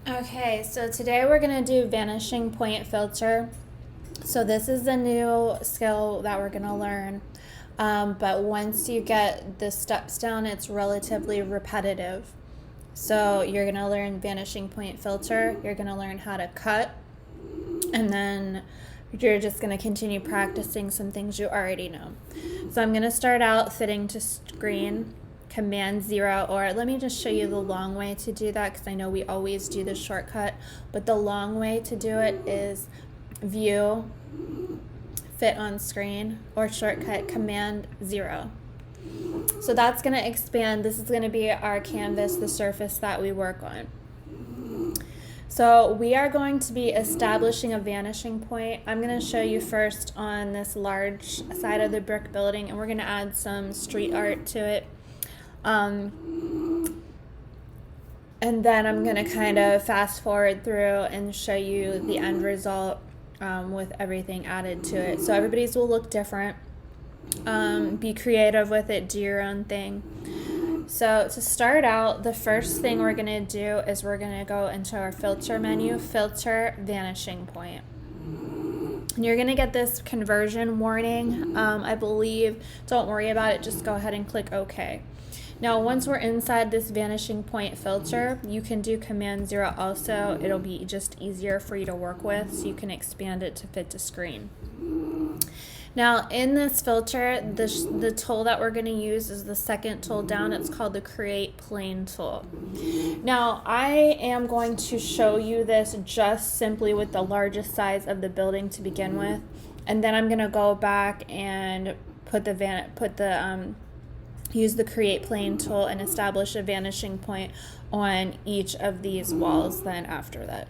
Okay, so today we're going to do vanishing point filter. So this is a new skill that we're going to learn. But once you get the steps down, it's relatively repetitive. So you're going to learn vanishing point filter. You're going to learn how to cut. And then you're just going to continue practicing some things you already know. So I'm going to start out fitting to screen. Command 0, or let me just show you the long way to do that because I know we always do the shortcut, but the long way to do it is view, fit on screen, or shortcut Command 0. So that's going to expand. This is going to be our canvas, the surface that we work on. So we are going to be establishing a vanishing point. I'm going to show you first on this large side of the brick building, and we're going to add some street art to it. And then I'm going to kind of fast forward through and show you the end result with everything added to it. So everybody's will look different. Be creative with it. Do your own thing. So to start out, the first thing we're going to do is we're going to go into our filter menu, filter vanishing point. And you're going to get this conversion warning, I believe. Don't worry about it. Just go ahead and click OK. Now, once we're inside this vanishing point filter, you can do Command 0 also. It'll be just easier for you to work with, so you can expand it to fit to screen. Now, in this filter, the tool that we're going to use is the second tool down. It's called the Create Plane tool. Now, I am going to show you this just simply with the largest size of the building to begin with, and then I'm going to go back and use the Create Plane tool and establish a vanishing point on each of these walls then after that.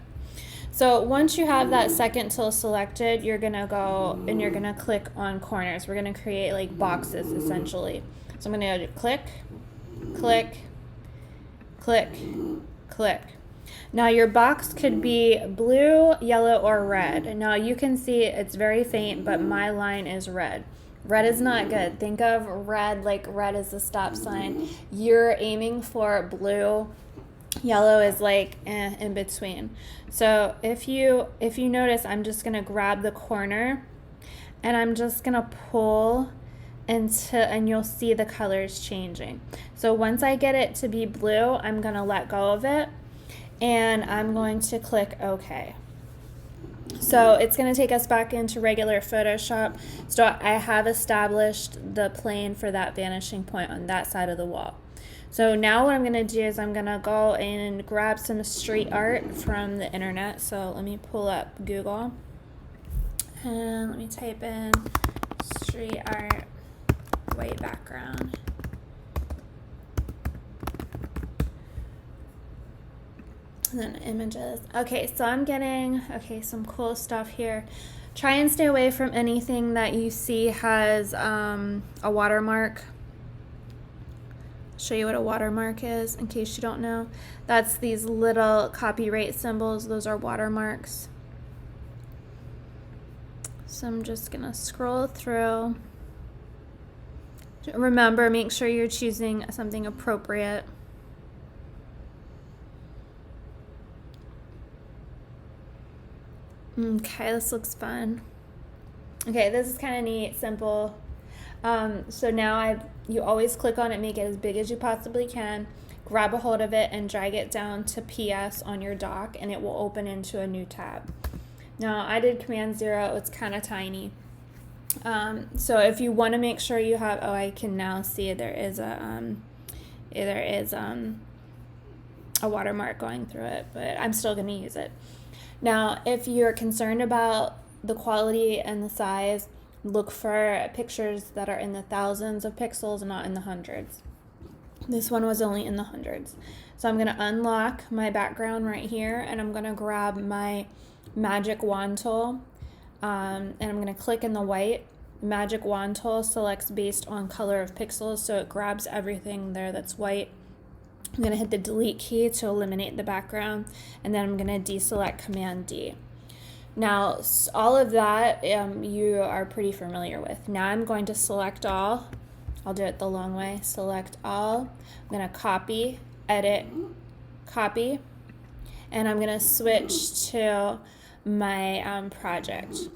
So once you have that second tool selected, you're going to go and you're going to click on corners. We're going to create like boxes essentially. So I'm going to go to click, click, click, click. Now your box could be blue, yellow, or red. Now you can see it's very faint, but my line is red. Red is not good. Think of red like red is the stop sign. You're aiming for blue. Yellow is like in between. So if you notice, I'm just going to grab the corner and I'm just going to pull and you'll see the colors changing. So once I get it to be blue, I'm going to let go of it and I'm going to click OK. So it's going to take us back into regular Photoshop. So I have established the plane for that vanishing point on that side of the wall. So now what I'm going to do is I'm going to go and grab some street art from the internet. So let me pull up Google and let me type in street art, white background. And then images. Okay, so I'm getting some cool stuff here. Try and stay away from anything that you see has a watermark. Show you what a watermark is in case you don't know. That's these little copyright symbols. Those are watermarks. So I'm just gonna scroll through. Remember, make sure you're choosing something appropriate. Okay, this looks fun. Okay, this is kind of neat, simple. So now you always click on it, make it as big as you possibly can, grab a hold of it and drag it down to PS on your dock and it will open into a new tab. Now I did Command 0, it's kind of tiny. So if you want to make sure you have, I can now see there is a watermark going through it, but I'm still going to use it. Now, if you're concerned about the quality and the size, look for pictures that are in the thousands of pixels, not in the hundreds. This one was only in the hundreds. So I'm going to unlock my background right here, and I'm going to grab my magic wand tool, and I'm going to click in the white. Magic wand tool selects based on color of pixels, so it grabs everything there that's white. I'm going to hit the delete key to eliminate the background, and then I'm going to deselect Command D. Now, all of that you are pretty familiar with. Now I'm going to select all. I'll do it the long way. Select all. I'm going to copy, edit, copy, and I'm going to switch to my project.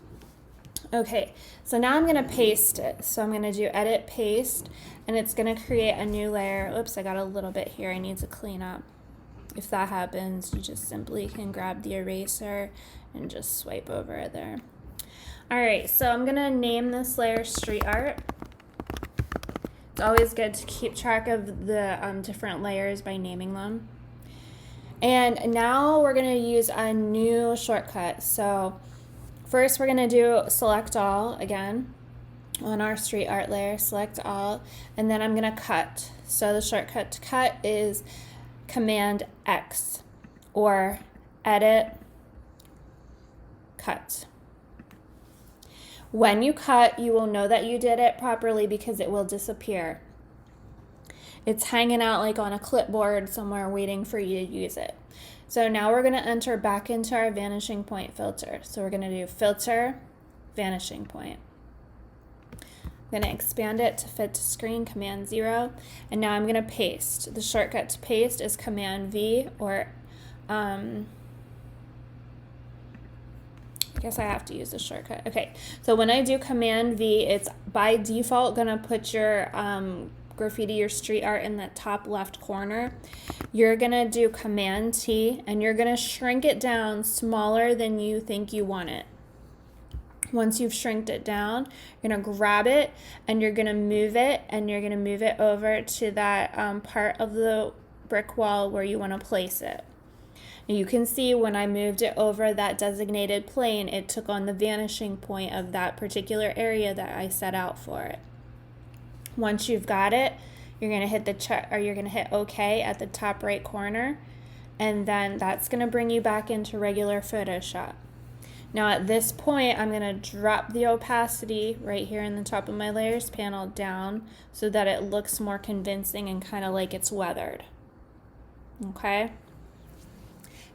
Okay, so now I'm going to paste it. So I'm going to do edit paste, and it's going to create a new layer. Oops, I got a little bit here I need to clean up. If that happens, you just simply can grab the eraser and just swipe over it there. All right, so I'm going to name this layer street art. It's always good to keep track of the different layers by naming them. And now we're going to use a new shortcut. So first we're going to do select all again on our street art layer, select all, and then I'm going to cut. So the shortcut to cut is Command X or edit, cut. When you cut, you will know that you did it properly because it will disappear. It's hanging out like on a clipboard somewhere waiting for you to use it. So now we're going to enter back into our vanishing point filter. So we're going to do filter, vanishing point. I'm going to expand it to fit to screen, Command 0. And now I'm going to paste. The shortcut to paste is Command V or I guess I have to use the shortcut. Okay, so when I do Command V, it's by default going to put your graffiti, your street art in the top left corner. You're going to do Command T, and you're going to shrink it down smaller than you think you want it. Once you've shrinked it down, you're going to grab it, and you're going to move it, and you're going to move it over to that part of the brick wall where you want to place it. You can see when I moved it over that designated plane, it took on the vanishing point of that particular area that I set out for it. Once you've got it, you're going to hit the check, or you're going to hit OK at the top right corner, and then that's going to bring you back into regular Photoshop. Now at this point, I'm going to drop the opacity right here in the top of my layers panel down so that it looks more convincing and kind of like it's weathered. Okay?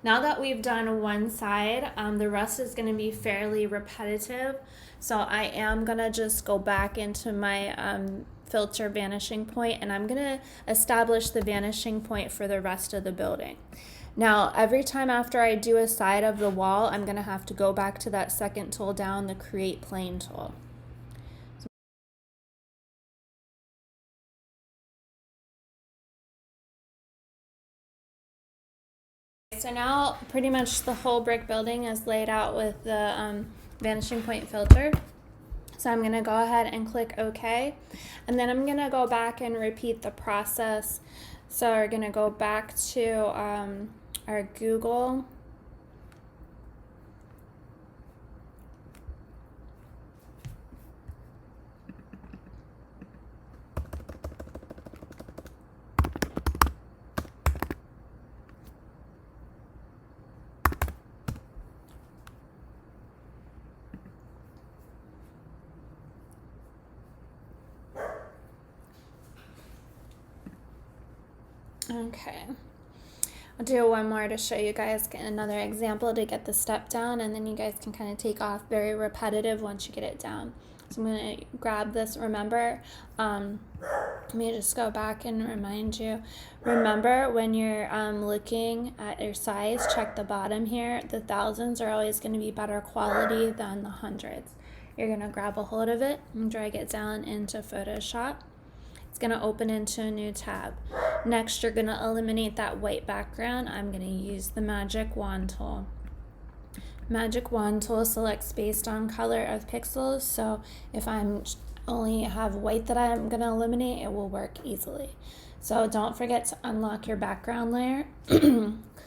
Now that we've done one side, the rest is going to be fairly repetitive. So I am going to just go back into my filter vanishing point, and I'm going to establish the vanishing point for the rest of the building. Now, every time after I do a side of the wall, I'm going to have to go back to that second tool down, the Create Plane tool. So now pretty much the whole brick building is laid out with the vanishing point filter. So I'm going to go ahead and click OK. And then I'm going to go back and repeat the process. So we're going to go back to our Google. Okay, I'll do one more to show you guys another example to get the step down, and then you guys can kind of take off. Very repetitive once you get it down. So I'm going to grab this. Remember, let me just go back and remind you. Remember, when you're looking at your size, check the bottom here. The thousands are always going to be better quality than the hundreds. You're going to grab a hold of it and drag it down into Photoshop. It's going to open into a new tab. Next, you're going to eliminate that white background. I'm going to use the Magic Wand tool. Magic Wand tool selects based on color of pixels, so if I'm only have white that I'm going to eliminate, it will work easily. So don't forget to unlock your background layer,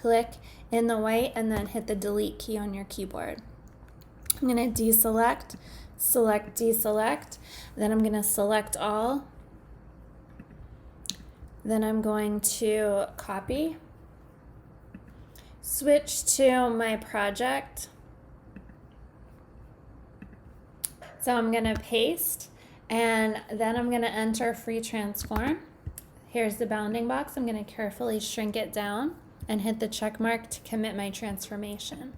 click in the white, and then hit the delete key on your keyboard. I'm going to deselect, select, deselect, then I'm going to select all. Then I'm going to copy, switch to my project. So I'm going to paste, and then I'm going to enter free transform. Here's the bounding box. I'm going to carefully shrink it down and hit the check mark to commit my transformation.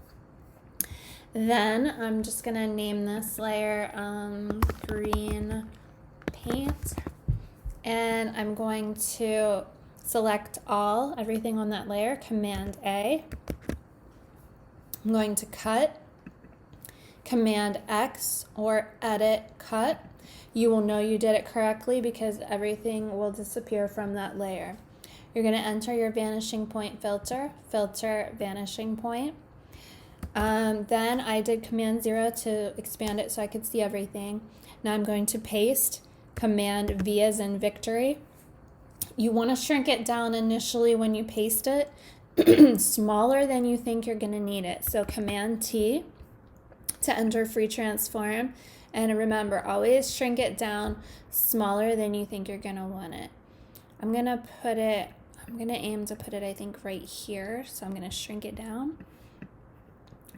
Then I'm just going to name this layer green paint. And I'm going to select all, everything on that layer, Command A. I'm going to cut, Command X or edit cut. You will know you did it correctly because everything will disappear from that layer. You're going to enter your vanishing point filter, filter vanishing point. Then I did Command 0 to expand it so I could see everything. Now I'm going to paste, Command V as in victory. You want to shrink it down initially when you paste it, smaller than you think you're going to need it. So Command T to enter free transform. And remember, always shrink it down smaller than you think you're going to want it. I'm going to aim to put it, I think, right here. So I'm going to shrink it down.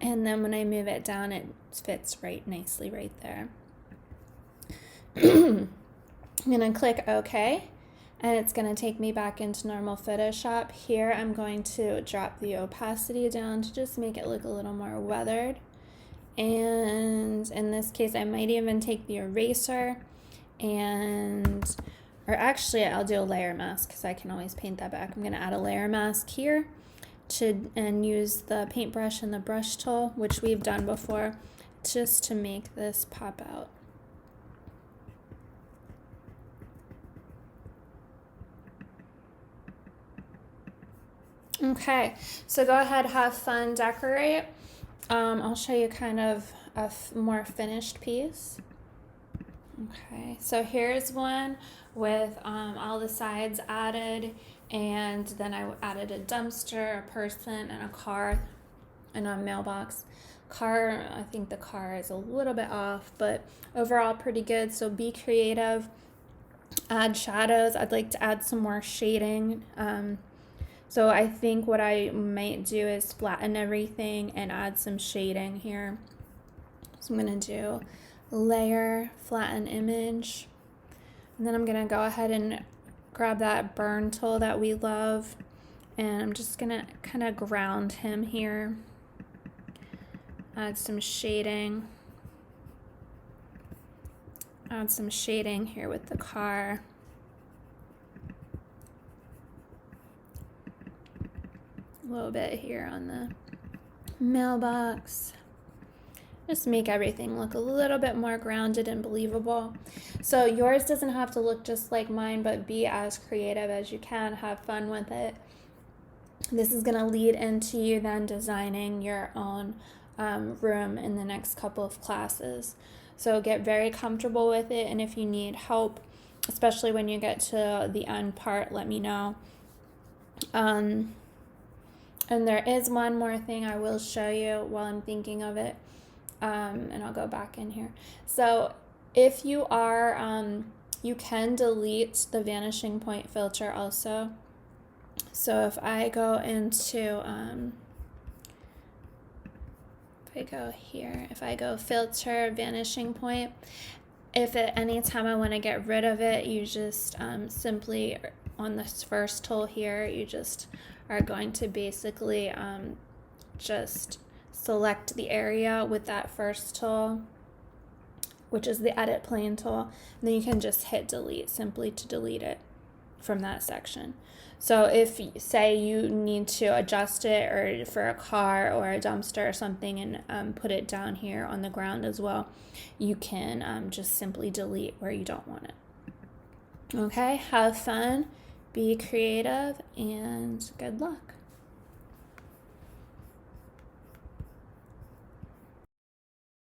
And then when I move it down, it fits right nicely right there. I'm going to click OK. And it's going to take me back into normal Photoshop. Here I'm going to drop the opacity down to just make it look a little more weathered. And in this case, I might even take the eraser or actually I'll do a layer mask because I can always paint that back. I'm going to add a layer mask here and use the paintbrush and the brush tool, which we've done before, just to make this pop out. Okay, so go ahead, have fun, decorate. I'll show you kind of a more finished piece. Okay, so here's one with all the sides added, and then I added a dumpster, a person, and a car, and a mailbox. Car, I think the car is a little bit off, but overall pretty good. So be creative, add shadows. I'd like to add some more shading. So I think what I might do is flatten everything and add some shading here. So I'm going to do layer, flatten image. And then I'm going to go ahead and grab that burn tool that we love. And I'm just going to kind of ground him here. Add some shading. Add some shading here with the car. A little bit here on the mailbox. Just make everything look a little bit more grounded and believable. So yours doesn't have to look just like mine, but be as creative as you can. Have fun with it. This is going to lead into you then designing your own room in the next couple of classes. So get very comfortable with it, and if you need help, especially when you get to the end part, let me know. And there is one more thing I will show you while I'm thinking of it. And I'll go back in here. So if you are, you can delete the vanishing point filter also. So if I go into, if I go filter vanishing point, if at any time I want to get rid of it, you just simply on this first tool here, you just are going to basically just select the area with that first tool, which is the edit plane tool, and then you can just hit delete simply to delete it from that section. So if say you need to adjust it or for a car or a dumpster or something and put it down here on the ground as well, you can just simply delete where you don't want it. Okay, have fun, be creative, and good luck.